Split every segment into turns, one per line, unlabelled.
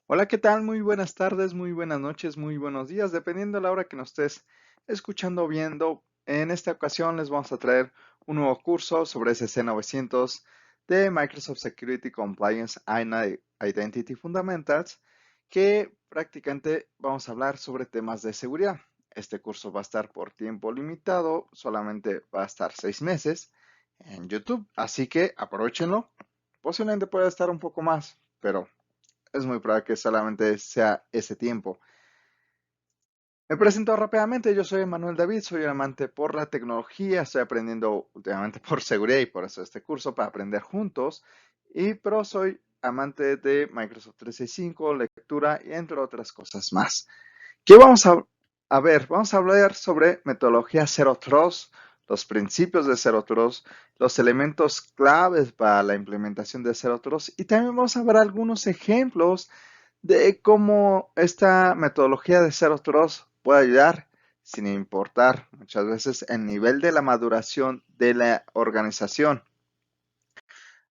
Hola, ¿qué tal? Muy buenas tardes, muy buenas noches, muy buenos días, dependiendo de la hora que nos estés escuchando o viendo. En esta ocasión les vamos a traer un nuevo curso sobre SC900 de Microsoft Security Compliance and Identity Fundamentals, que prácticamente vamos a hablar sobre temas de seguridad. Este curso va a estar por tiempo limitado, solamente va a estar 6 meses en YouTube, así que aprovechenlo. Posiblemente pueda estar un poco más, pero es muy probable que solamente sea ese tiempo. Me presento rápidamente, yo soy Manuel David, soy un amante por la tecnología, estoy aprendiendo últimamente por seguridad y por eso este curso para aprender juntos, pero soy amante de Microsoft 365, lectura y entre otras cosas más. ¿Qué vamos a ver? Vamos a hablar sobre metodología Zero Trust, los principios de Zero Trust, los elementos claves para la implementación de Zero Trust y también vamos a ver algunos ejemplos de cómo esta metodología de Zero Trust puede ayudar sin importar muchas veces el nivel de la maduración de la organización.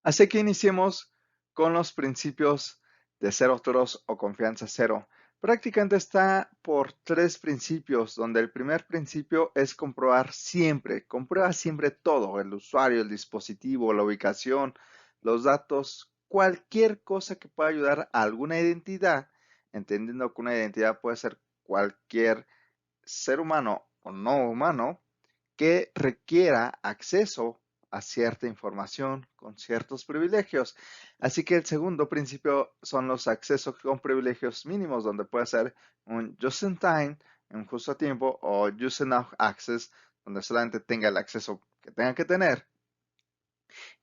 Así que iniciemos con los principios de Zero Trust o confianza cero. Prácticamente está por tres principios, donde el primer principio es comprobar siempre, comprueba siempre todo, el usuario, el dispositivo, la ubicación, los datos, cualquier cosa que pueda ayudar a alguna identidad, entendiendo que una identidad puede ser cualquier ser humano o no humano, que requiera acceso a cierta información con ciertos privilegios. Así que el segundo principio son los accesos con privilegios mínimos, donde puede ser un just in time, en justo a tiempo, o just enough access, donde solamente tenga el acceso que tenga que tener.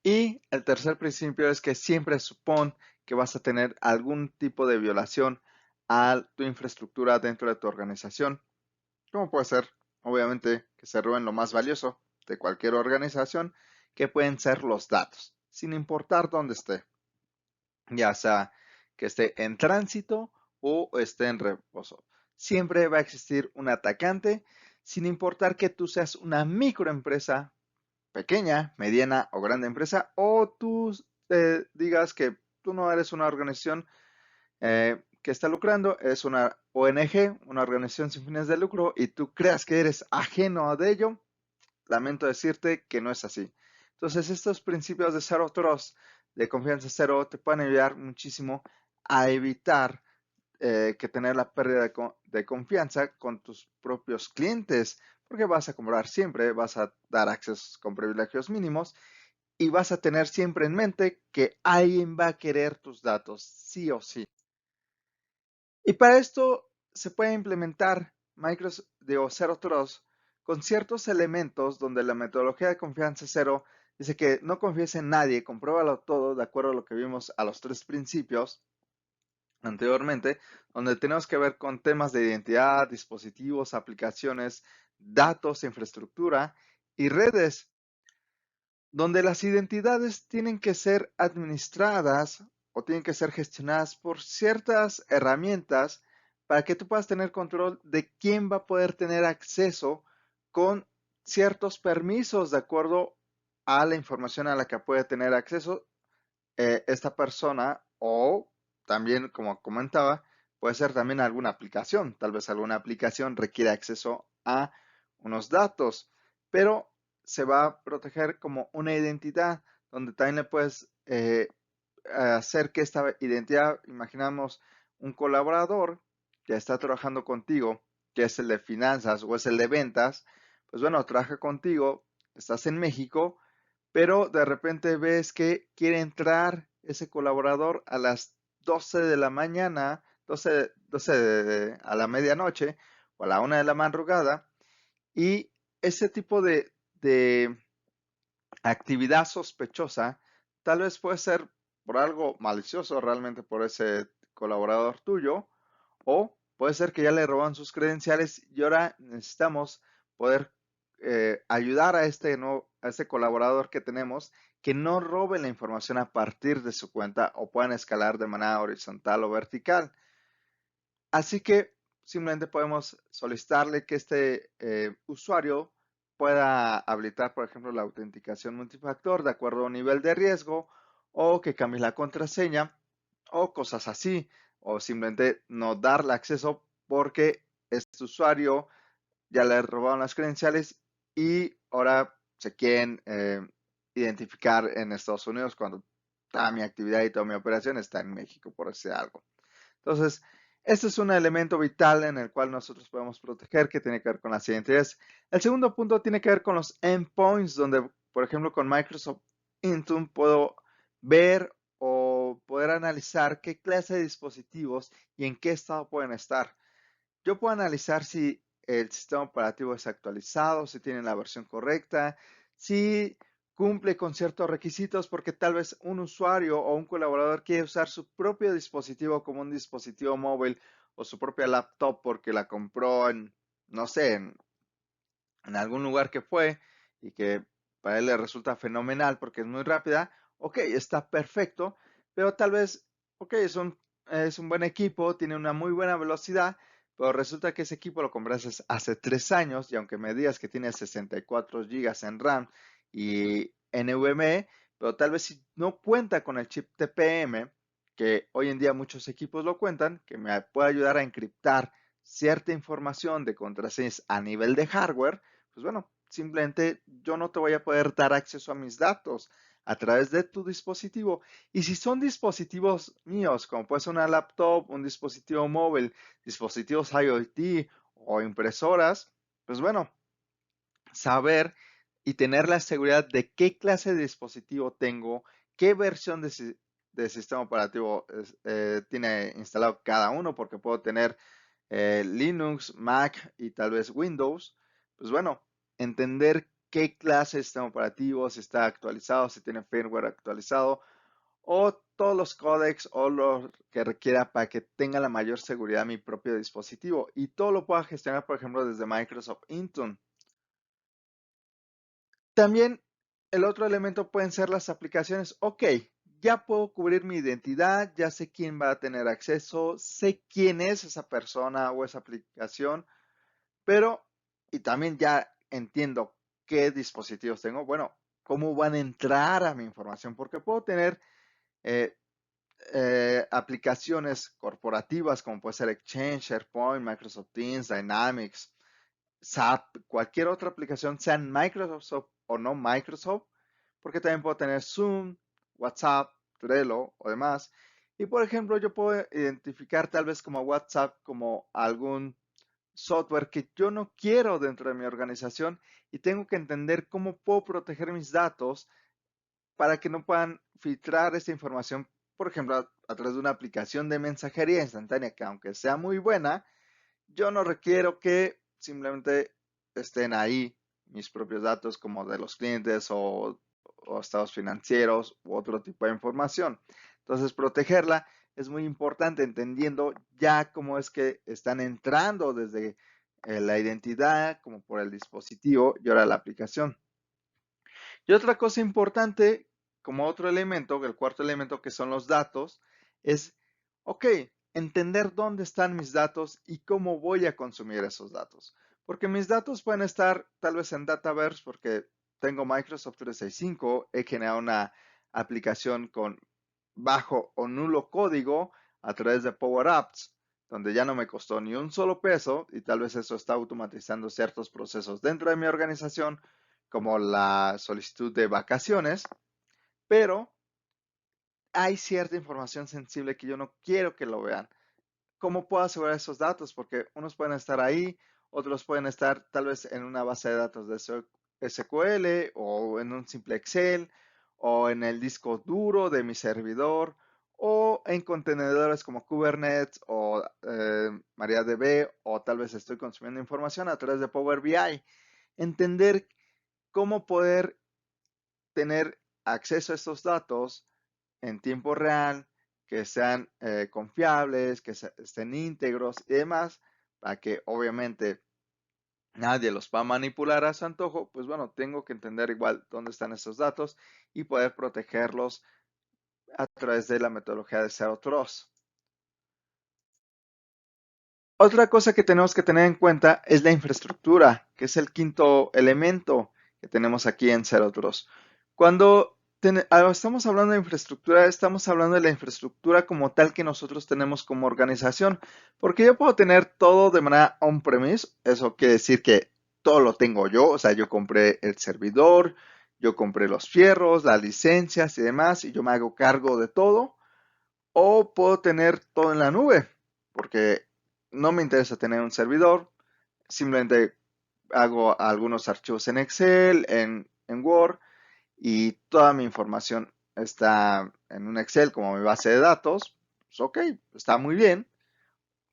Y el tercer principio es que siempre supón que vas a tener algún tipo de violación a tu infraestructura dentro de tu organización. ¿Cómo puede ser? Obviamente que se roben lo más valioso de cualquier organización, que pueden ser los datos, sin importar dónde esté, ya sea que esté en tránsito o esté en reposo. Siempre va a existir un atacante, sin importar que tú seas una microempresa, pequeña, mediana o grande empresa, o tú digas que tú no eres una organización que está lucrando, es una ONG, una organización sin fines de lucro, y tú creas que eres ajeno a ello, lamento decirte que no es así. Entonces, estos principios de Zero Trust, de confianza cero, te pueden ayudar muchísimo a evitar que tener la pérdida de confianza con tus propios clientes, porque vas a comprar siempre, vas a dar accesos con privilegios mínimos y vas a tener siempre en mente que alguien va a querer tus datos, sí o sí. Y para esto se puede implementar Microsoft de Zero Trust con ciertos elementos donde la metodología de confianza cero dice que no confíes en nadie, compruébalo todo de acuerdo a lo que vimos a los tres principios anteriormente, donde tenemos que ver con temas de identidad, dispositivos, aplicaciones, datos, infraestructura y redes, donde las identidades tienen que ser administradas o tienen que ser gestionadas por ciertas herramientas para que tú puedas tener control de quién va a poder tener acceso con ciertos permisos de acuerdo a la información a la que puede tener acceso esta persona, o también, como comentaba, puede ser también alguna aplicación. Tal vez alguna aplicación requiere acceso a unos datos, pero se va a proteger como una identidad donde también le puedes hacer que esta identidad, imaginamos un colaborador que está trabajando contigo, que es el de finanzas o es el de ventas, pues bueno, trabaja contigo, estás en México, pero de repente ves que quiere entrar ese colaborador a las 12 de la mañana, 12 a la medianoche o a la 1 de la madrugada, y ese tipo de actividad sospechosa tal vez puede ser por algo malicioso realmente por ese colaborador tuyo, o puede ser que ya le roban sus credenciales y ahora necesitamos poder ayudar a este colaborador que tenemos que no robe la información a partir de su cuenta o puedan escalar de manera horizontal o vertical. Así que simplemente podemos solicitarle que este usuario pueda habilitar, por ejemplo, la autenticación multifactor de acuerdo a un nivel de riesgo, o que cambie la contraseña o cosas así. o simplemente no darle acceso porque este usuario ya le robaron las credenciales y ahora se quieren identificar en Estados Unidos cuando toda mi actividad y toda mi operación está en México, por decir algo. Entonces, este es un elemento vital en el cual nosotros podemos proteger que tiene que ver con las identidades. El segundo punto tiene que ver con los endpoints, donde, por ejemplo, con Microsoft Intune puedo ver o poder analizar qué clase de dispositivos y en qué estado pueden estar. Yo puedo analizar si el sistema operativo es actualizado, si tiene la versión correcta, si cumple con ciertos requisitos, porque tal vez un usuario o un colaborador quiere usar su propio dispositivo como un dispositivo móvil o su propia laptop porque la compró en, no sé, en algún lugar que fue y que para él le resulta fenomenal porque es muy rápida. Ok, está perfecto, pero tal vez, ok, es un buen equipo, tiene una muy buena velocidad, pero resulta que ese equipo lo compraste hace 3 años y aunque me digas que tiene 64 gigas en RAM y NVMe, pero tal vez si no cuenta con el chip TPM, que hoy en día muchos equipos lo cuentan, que me puede ayudar a encriptar cierta información de contraseñas a nivel de hardware, pues bueno, simplemente yo no te voy a poder dar acceso a mis datos a través de tu dispositivo. Y si son dispositivos míos, como puede ser una laptop, un dispositivo móvil, dispositivos IoT o impresoras, pues bueno, saber y tener la seguridad de qué clase de dispositivo tengo, qué versión de sistema operativo tiene instalado cada uno, porque puedo tener Linux, Mac y tal vez Windows. Pues bueno, entender qué clase de sistema operativo, si está actualizado, si tiene firmware actualizado, o todos los códecs o lo que requiera para que tenga la mayor seguridad mi propio dispositivo. Y todo lo pueda gestionar, por ejemplo, desde Microsoft Intune. También el otro elemento pueden ser las aplicaciones. Ok, ya puedo cubrir mi identidad, ya sé quién va a tener acceso, sé quién es esa persona o esa aplicación, pero, y también ya entiendo qué dispositivos tengo. Bueno, cómo van a entrar a mi información, porque puedo tener eh, aplicaciones corporativas como puede ser Exchange, SharePoint, Microsoft Teams, Dynamics, SAP, cualquier otra aplicación, sean Microsoft o no Microsoft, porque también puedo tener Zoom, WhatsApp, Trello o demás. Y por ejemplo, yo puedo identificar tal vez como WhatsApp como algún software que yo no quiero dentro de mi organización y tengo que entender cómo puedo proteger mis datos para que no puedan filtrar esta información, por ejemplo, a través de una aplicación de mensajería instantánea que aunque sea muy buena, yo no requiero que simplemente estén ahí mis propios datos como de los clientes o estados financieros u otro tipo de información. Entonces, protegerla es muy importante entendiendo ya cómo es que están entrando desde la identidad, como por el dispositivo y ahora la aplicación. Y otra cosa importante, como otro elemento, el cuarto elemento que son los datos, es, ok, entender dónde están mis datos y cómo voy a consumir esos datos. Porque mis datos pueden estar tal vez en Dataverse porque tengo Microsoft 365, he generado una aplicación con bajo o nulo código a través de Power Apps, donde ya no me costó ni un solo peso y tal vez eso está automatizando ciertos procesos dentro de mi organización como la solicitud de vacaciones, pero hay cierta información sensible que yo no quiero que lo vean. ¿Cómo puedo asegurar esos datos? Porque unos pueden estar ahí, otros pueden estar tal vez en una base de datos de SQL o en un simple Excel o en el disco duro de mi servidor o en contenedores como Kubernetes o MariaDB o tal vez estoy consumiendo información a través de Power BI. Entender cómo poder tener acceso a estos datos en tiempo real, que sean confiables, que estén íntegros y demás, para que obviamente nadie los va a manipular a su antojo, pues bueno, tengo que entender igual dónde están esos datos y poder protegerlos a través de la metodología de Zero Trust. Otra cosa que tenemos que tener en cuenta es la infraestructura, que es el quinto elemento que tenemos aquí en Zero Trust. Cuando Estamos hablando de infraestructura, estamos hablando de la infraestructura como tal que nosotros tenemos como organización, porque yo puedo tener todo de manera on-premise, eso quiere decir que todo lo tengo yo, o sea, yo compré el servidor, yo compré los fierros, las licencias y demás, y yo me hago cargo de todo, o puedo tener todo en la nube, porque no me interesa tener un servidor, simplemente hago algunos archivos en Excel, en Word, y toda mi información está en un Excel como mi base de datos, pues ok, está muy bien,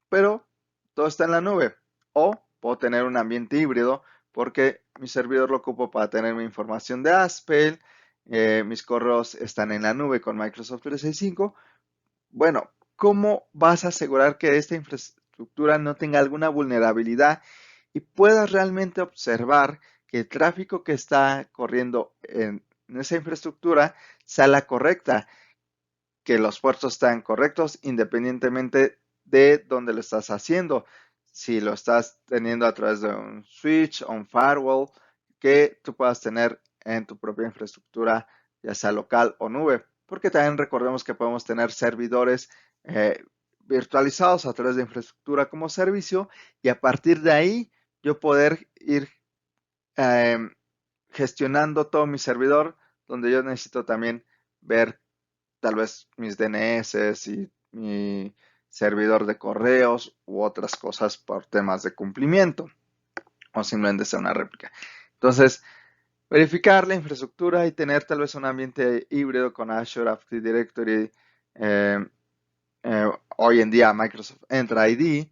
pero todo está en la nube. O puedo tener un ambiente híbrido porque mi servidor lo ocupo para tener mi información de Aspel, mis correos están en la nube con Microsoft 365. Bueno, ¿cómo vas a asegurar que esta infraestructura no tenga alguna vulnerabilidad y puedas realmente observar que el tráfico que está corriendo en esa infraestructura sea la correcta, que los puertos están correctos independientemente de dónde lo estás haciendo? Si lo estás teniendo a través de un switch o un firewall, que tú puedas tener en tu propia infraestructura, ya sea local o nube. Porque también recordemos que podemos tener servidores virtualizados a través de infraestructura como servicio, y a partir de ahí yo poder ir eh, gestionando todo mi servidor, donde yo necesito también ver tal vez mis DNS y mi servidor de correos u otras cosas por temas de cumplimiento, o simplemente sea una réplica. Entonces, verificar la infraestructura y tener tal vez un ambiente híbrido con Azure Active Directory. eh, Hoy en día Microsoft Entra ID,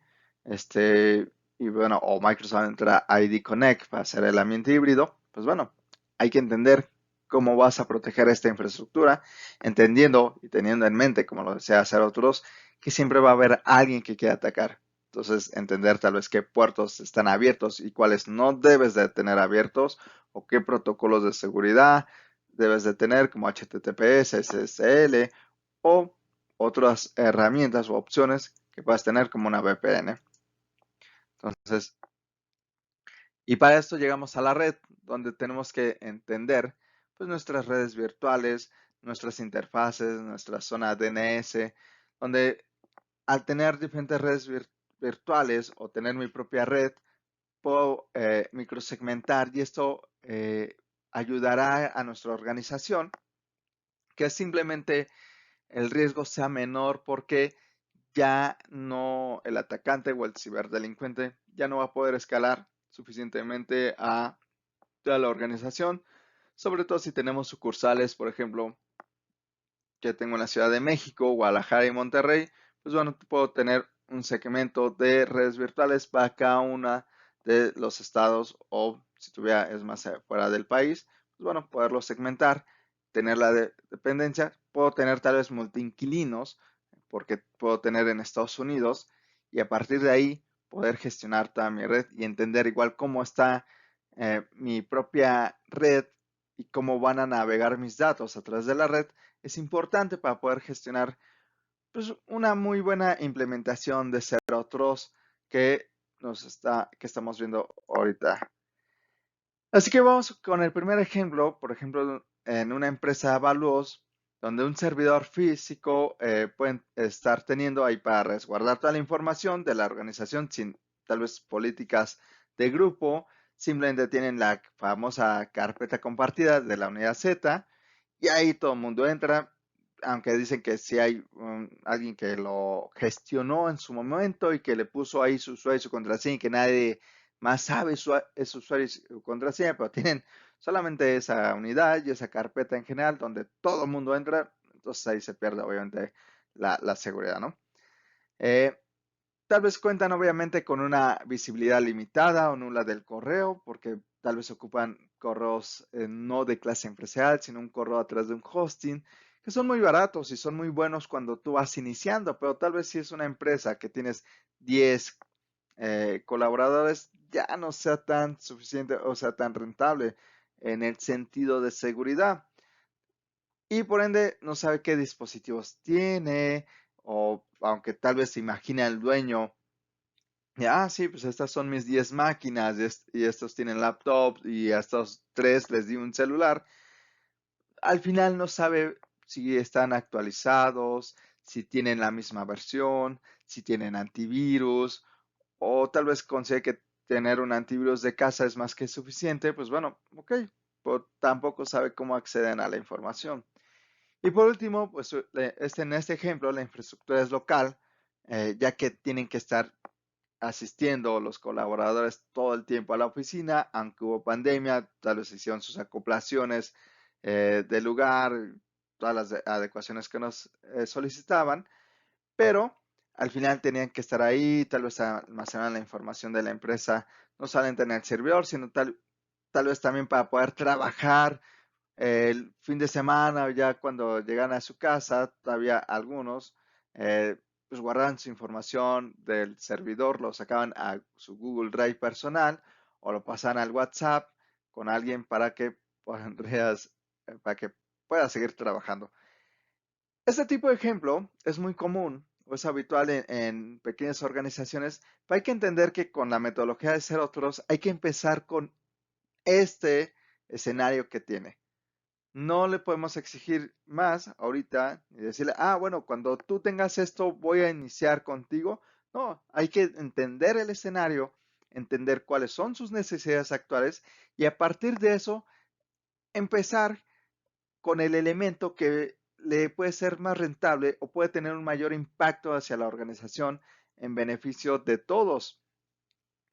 y bueno, o Microsoft Entra ID Connect para hacer el ambiente híbrido. Pues bueno, hay que entender cómo vas a proteger esta infraestructura, entendiendo y teniendo en mente, como lo desea hacer otros, que siempre va a haber alguien que quiera atacar. Entonces, entender tal vez qué puertos están abiertos y cuáles no debes de tener abiertos, o qué protocolos de seguridad debes de tener, como HTTPS, SSL, o otras herramientas o opciones que puedas tener como una VPN. Entonces, y para esto llegamos a la red, donde tenemos que entender pues nuestras redes virtuales, nuestras interfaces, nuestra zona DNS, donde al tener diferentes redes virtuales o tener mi propia red, puedo microsegmentar, y esto ayudará a nuestra organización que simplemente el riesgo sea menor, porque ya no, el atacante o el ciberdelincuente ya no va a poder escalar suficientemente a toda la organización, sobre todo si tenemos sucursales, por ejemplo, que tengo en la Ciudad de México, Guadalajara y Monterrey. Pues bueno, puedo tener un segmento de redes virtuales para cada una de los estados, o si tuviera, es más, fuera del país, pues bueno, poderlo segmentar, tener la dependencia. Puedo tener tal vez multiinquilinos, porque puedo tener en Estados Unidos, y a partir de ahí poder gestionar toda mi red y entender igual cómo está mi propia red y cómo van a navegar mis datos a través de la red. Es importante para poder gestionar pues, una muy buena implementación de Zero Trust que que estamos viendo ahorita. Así que vamos con el primer ejemplo, por ejemplo, en una empresa Valuos, donde un servidor físico pueden estar teniendo ahí para resguardar toda la información de la organización sin tal vez políticas de grupo. Simplemente tienen la famosa carpeta compartida de la unidad Z, y ahí todo el mundo entra, aunque dicen que sí hay alguien que lo gestionó en su momento y que le puso ahí su usuario y su contraseña, y que nadie más sabe ese usuario y su contraseña, pero tienen solamente esa unidad y esa carpeta en general donde todo el mundo entra. Entonces ahí se pierde obviamente la seguridad, ¿no? Eh, Tal vez cuentan obviamente con una visibilidad limitada o nula del correo, porque tal vez ocupan correos no de clase empresarial, sino un correo a través de un hosting, que son muy baratos y son muy buenos cuando tú vas iniciando, pero tal vez si es una empresa que tienes 10 colaboradores, ya no sea tan suficiente o sea tan rentable en el sentido de seguridad. Y por ende no sabe qué dispositivos tiene, o aunque tal vez se imagina el dueño, sí, pues estas son mis 10 máquinas y estos tienen laptops y a estos 3 les di un celular. al final no sabe si están actualizados, si tienen la misma versión, si tienen antivirus, o tal vez considere que tener un antivirus de casa es más que suficiente, pues bueno, ok, pero tampoco sabe cómo acceden a la información. Y por último, pues en este ejemplo, la infraestructura es local, ya que tienen que estar asistiendo los colaboradores todo el tiempo a la oficina, aunque hubo pandemia, tal vez hicieron sus acoplaciones del lugar, todas las adecuaciones que nos solicitaban, pero al final tenían que estar ahí, tal vez almacenar la información de la empresa, no solamente en el servidor, sino tal vez también para poder trabajar el fin de semana, ya cuando llegan a su casa, todavía algunos, pues guardaban su información del servidor, lo sacaban a su Google Drive personal o lo pasaban al WhatsApp con alguien para que pueda seguir trabajando. Este tipo de ejemplo es muy común o es habitual en pequeñas organizaciones, pero hay que entender que con la metodología de ser otros hay que empezar con este escenario que tiene. No le podemos exigir más ahorita y decirle, bueno, cuando tú tengas esto voy a iniciar contigo. No, hay que entender el escenario, entender cuáles son sus necesidades actuales y a partir de eso empezar con el elemento que le puede ser más rentable o puede tener un mayor impacto hacia la organización en beneficio de todos.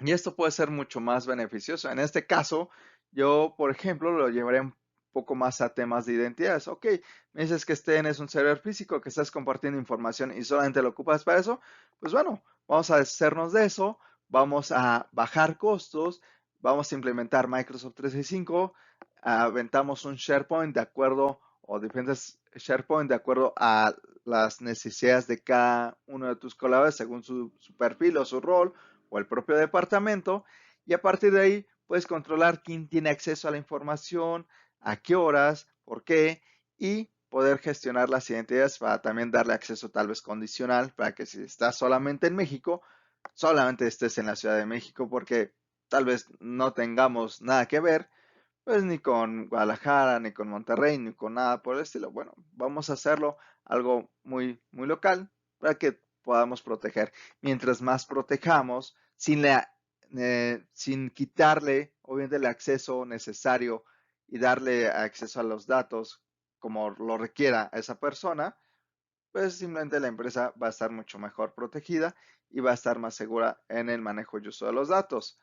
Y esto puede ser mucho más beneficioso. En este caso, yo, por ejemplo, lo llevaré un poco más a temas de identidades. Ok, me dices que es un servidor físico, que estás compartiendo información y solamente lo ocupas para eso. Pues bueno, vamos a deshacernos de eso, vamos a bajar costos, vamos a implementar Microsoft 365, aventamos un SharePoint de acuerdo o diferentes SharePoint de acuerdo a las necesidades de cada uno de tus colaboradores según su perfil o su rol o el propio departamento y a partir de ahí puedes controlar quién tiene acceso a la información, a qué horas, por qué y poder gestionar las identidades para también darle acceso tal vez condicional para que si estás solamente en México, solamente estés en la Ciudad de México porque tal vez no tengamos nada que ver, pues ni con Guadalajara, ni con Monterrey, ni con nada por el estilo. Bueno, vamos a hacerlo algo muy, muy local para que podamos proteger. Mientras más protejamos, sin quitarle, obviamente, el acceso necesario y darle acceso a los datos como lo requiera esa persona, pues simplemente la empresa va a estar mucho mejor protegida y va a estar más segura en el manejo y uso de los datos.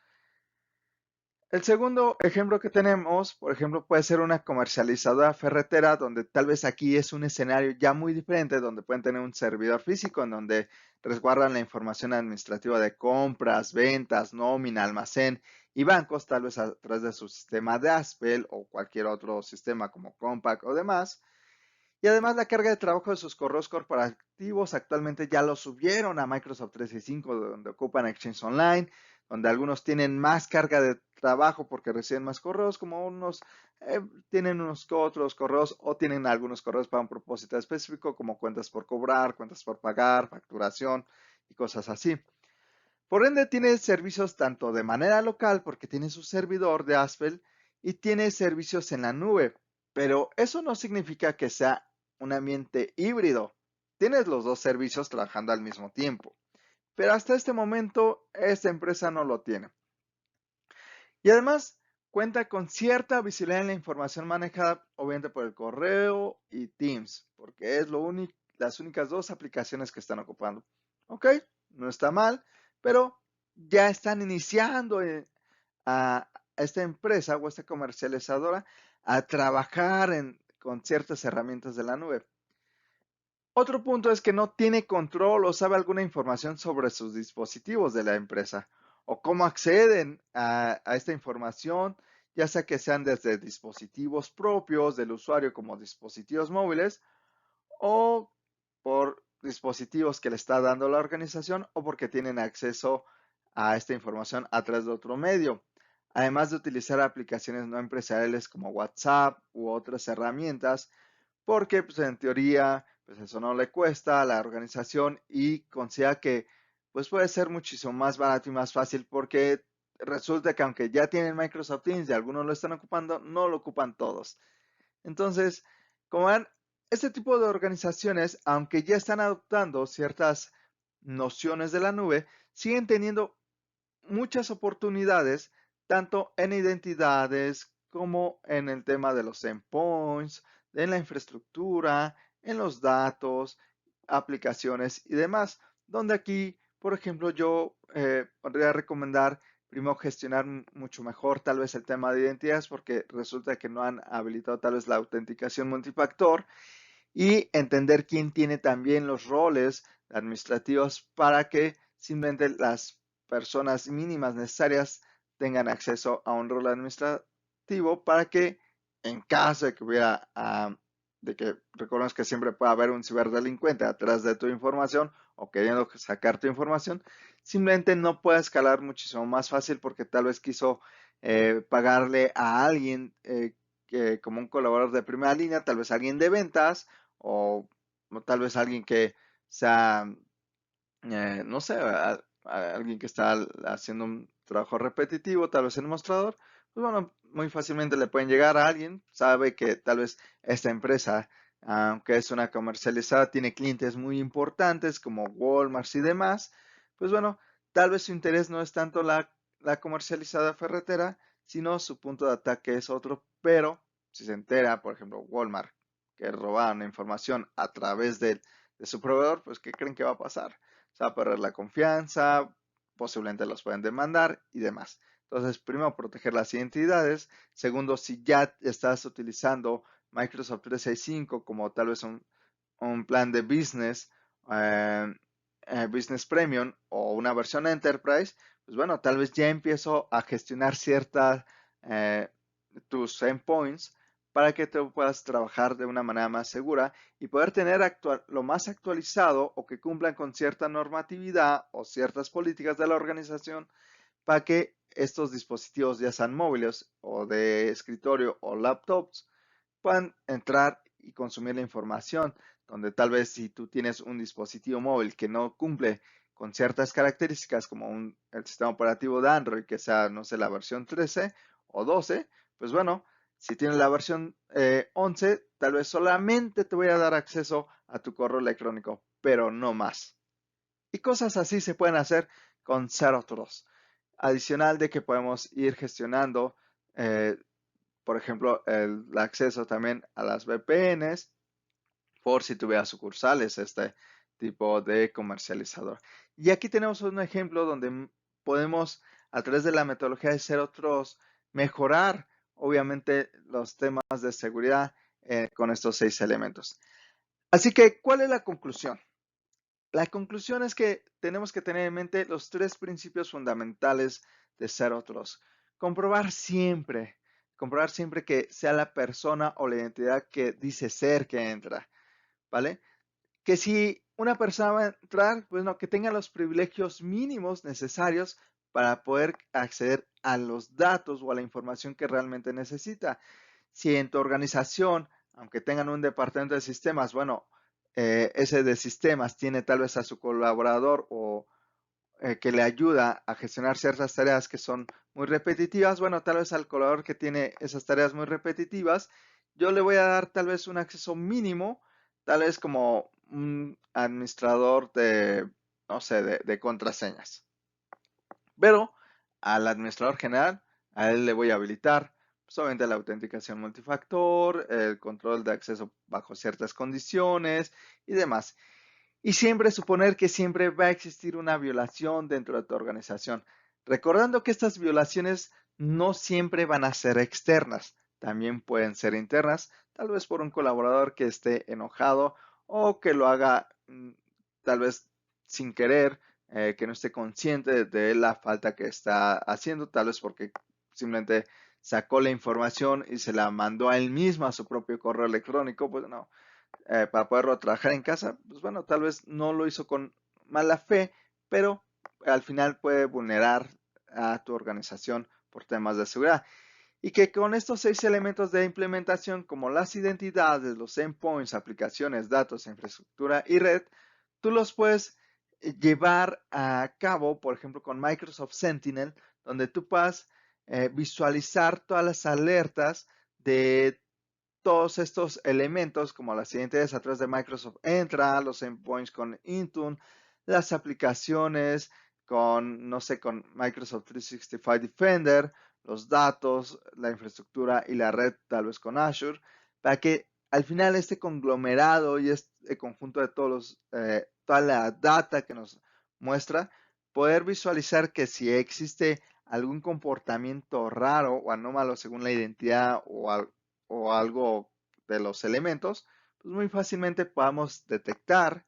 El segundo ejemplo que tenemos, por ejemplo, puede ser una comercializadora ferretera, donde tal vez aquí es un escenario ya muy diferente, donde pueden tener un servidor físico en donde resguardan la información administrativa de compras, ventas, nómina, almacén y bancos, tal vez a través de su sistema de Aspel o cualquier otro sistema como Compaq o demás. Y además la carga de trabajo de sus correos corporativos actualmente ya lo subieron a Microsoft 365, donde ocupan Exchange Online, donde algunos tienen más carga de trabajo porque reciben más correos, como unos tienen unos que otros correos o tienen algunos correos para un propósito específico, como cuentas por cobrar, cuentas por pagar, facturación y cosas así. Por ende, tiene servicios tanto de manera local, porque tiene su servidor de Aspel, y tiene servicios en la nube. Pero eso no significa que sea un ambiente híbrido. Tienes los dos servicios trabajando al mismo tiempo. Pero hasta este momento, esta empresa no lo tiene. Y además, cuenta con cierta visibilidad en la información manejada, obviamente por el correo y Teams, porque es las únicas dos aplicaciones que están ocupando. Ok, no está mal, pero ya están iniciando a esta empresa o esta comercializadora a trabajar con ciertas herramientas de la nube. Otro punto es que no tiene control o sabe alguna información sobre sus dispositivos de la empresa o cómo acceden a esta información, ya sea que sean desde dispositivos propios del usuario como dispositivos móviles o por dispositivos que le está dando la organización o porque tienen acceso a esta información a través de otro medio. Además de utilizar aplicaciones no empresariales como WhatsApp u otras herramientas, porque pues, en teoría pues eso no le cuesta a la organización y considera que pues puede ser muchísimo más barato y más fácil porque resulta que aunque ya tienen Microsoft Teams y algunos lo están ocupando, no lo ocupan todos. Entonces, Como ven, este tipo de organizaciones, aunque ya están adoptando ciertas nociones de la nube, siguen teniendo muchas oportunidades, tanto en identidades como en el tema de los endpoints, en la infraestructura, en los datos, aplicaciones y demás, donde aquí, por ejemplo, yo podría recomendar primero gestionar mucho mejor tal vez el tema de identidades porque resulta que no han habilitado tal vez la autenticación multifactor y entender quién tiene también los roles administrativos para que simplemente las personas mínimas necesarias tengan acceso a un rol administrativo para que en caso de que hubiera, de que reconozca que siempre puede haber un ciberdelincuente atrás de tu información o queriendo sacar tu información, simplemente no pueda escalar muchísimo más fácil porque tal vez quiso pagarle a alguien que como un colaborador de primera línea, tal vez alguien de ventas o, o tal vez alguien que sea, no sé, alguien que está haciendo un trabajo repetitivo, tal vez en el mostrador, pues bueno, muy fácilmente le pueden llegar a alguien, sabe que tal vez esta empresa, aunque es una comercializada, tiene clientes muy importantes como Walmart y demás, pues bueno, tal vez su interés no es tanto la comercializada ferretera, sino su punto de ataque es otro, pero si se entera, por ejemplo, Walmart, que robaron información a través de su proveedor, pues ¿qué creen que va a pasar? Se va a perder la confianza, posiblemente los pueden demandar y demás. Entonces, primero, proteger las identidades. Segundo, si ya estás utilizando Microsoft 365 como tal vez un plan de business, eh, business premium o una versión enterprise, pues bueno, tal vez ya empiezo a gestionar ciertas tus endpoints para que tú puedas trabajar de una manera más segura y poder tener lo más actualizado o que cumplan con cierta normatividad o ciertas políticas de la organización para que estos dispositivos, ya sean móviles o de escritorio o laptops, puedan entrar y consumir la información, donde tal vez si tú tienes un dispositivo móvil que no cumple con ciertas características como el sistema operativo de Android, que sea, no sé, la versión 13 o 12, pues bueno, si tienes la versión 11, tal vez solamente te voy a dar acceso a tu correo electrónico, pero no más. Y cosas así se pueden hacer con Zero Trust. Adicional de que podemos ir gestionando, por ejemplo, el acceso también a las VPNs por si tuviera sucursales este tipo de comercializador. Y aquí tenemos un ejemplo donde podemos, a través de la metodología de Zero Trust, mejorar obviamente los temas de seguridad con estos 6 elementos. Así que, ¿cuál es la conclusión? La conclusión es que tenemos que tener en mente los 3 principios fundamentales de Zero Trust. Comprobar siempre que sea la persona o la identidad que dice ser que entra, ¿vale? Que si una persona va a entrar, pues no, que tenga los privilegios mínimos necesarios para poder acceder a los datos o a la información que realmente necesita. Si en tu organización, aunque tengan un departamento de sistemas, bueno, ese de sistemas tiene tal vez a su colaborador o que le ayuda a gestionar ciertas tareas que son muy repetitivas, bueno, tal vez al colaborador que tiene esas tareas muy repetitivas, yo le voy a dar tal vez un acceso mínimo, tal vez como un administrador de, no sé, de contraseñas. Pero al administrador general, a él le voy a habilitar solamente la autenticación multifactor, el control de acceso bajo ciertas condiciones y demás. Y siempre suponer que siempre va a existir una violación dentro de tu organización. Recordando que estas violaciones no siempre van a ser externas, también pueden ser internas, tal vez por un colaborador que esté enojado o que lo haga tal vez sin querer, que no esté consciente de la falta que está haciendo, tal vez porque simplemente sacó la información y se la mandó a él mismo a su propio correo electrónico, pues no, para poderlo trabajar en casa, pues bueno, tal vez no lo hizo con mala fe, pero al final puede vulnerar a tu organización por temas de seguridad. Y que con estos 6 elementos de implementación, como las identidades, los endpoints, aplicaciones, datos, infraestructura y red, tú los puedes llevar a cabo, por ejemplo, con Microsoft Sentinel, donde tú puedas visualizar todas las alertas de todos estos elementos como las identidades a través de Microsoft Entra, los endpoints con Intune, las aplicaciones con, no sé, con Microsoft 365 Defender, los datos, la infraestructura y la red tal vez con Azure, para que al final este conglomerado y este conjunto de toda la data que nos muestra, poder visualizar que si existe algún comportamiento raro o anómalo según la identidad o algo de los elementos, pues muy fácilmente podamos detectar,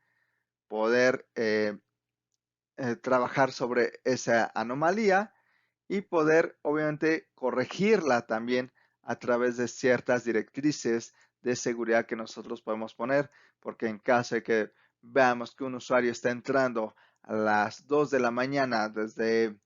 poder trabajar sobre esa anomalía y poder obviamente corregirla también a través de ciertas directrices de seguridad que nosotros podemos poner, porque en caso de que veamos que un usuario está entrando a las 2 de la mañana desde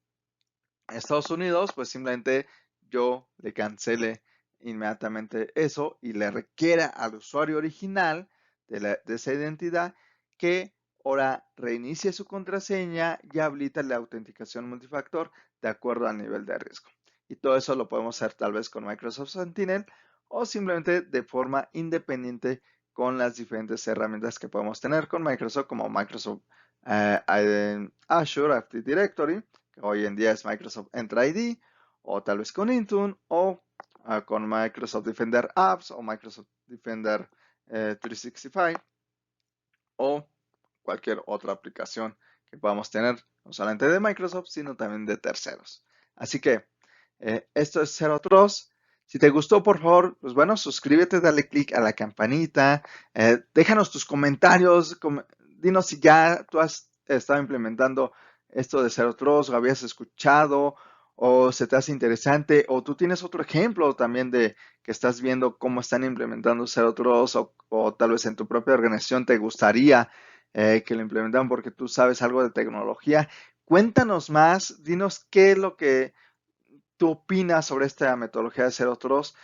Estados Unidos, pues simplemente yo le cancele inmediatamente eso y le requiera al usuario original de esa identidad que ahora reinicie su contraseña y habilita la autenticación multifactor de acuerdo al nivel de riesgo. Y todo eso lo podemos hacer tal vez con Microsoft Sentinel o simplemente de forma independiente con las diferentes herramientas que podemos tener con Microsoft, como Microsoft Azure Active Directory, que hoy en día es Microsoft Entra ID, o tal vez con Intune, o con Microsoft Defender Apps, o Microsoft Defender 365, o cualquier otra aplicación que podamos tener, no solamente de Microsoft, sino también de terceros. Así que esto es Zero Trust. Si te gustó, por favor, pues bueno, suscríbete, dale click a la campanita, déjanos tus comentarios, dinos si ya tú has estado implementando esto de Zero Trust, o habías escuchado, o se te hace interesante, o tú tienes otro ejemplo también de que estás viendo cómo están implementando Zero Trust, o tal vez en tu propia organización te gustaría que lo implementaran porque tú sabes algo de tecnología. Cuéntanos más, dinos qué es lo que tú opinas sobre esta metodología de Zero Trust.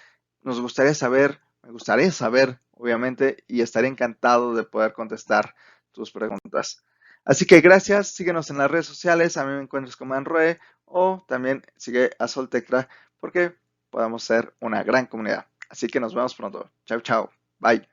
Nos gustaría saber, me gustaría saber, obviamente, y estaría encantado de poder contestar tus preguntas. Así que gracias, síguenos en las redes sociales, a mí me encuentras como Anroe, o también sigue a Soltecra porque podamos ser una gran comunidad. Así que nos vemos pronto. Chao, chao. Bye.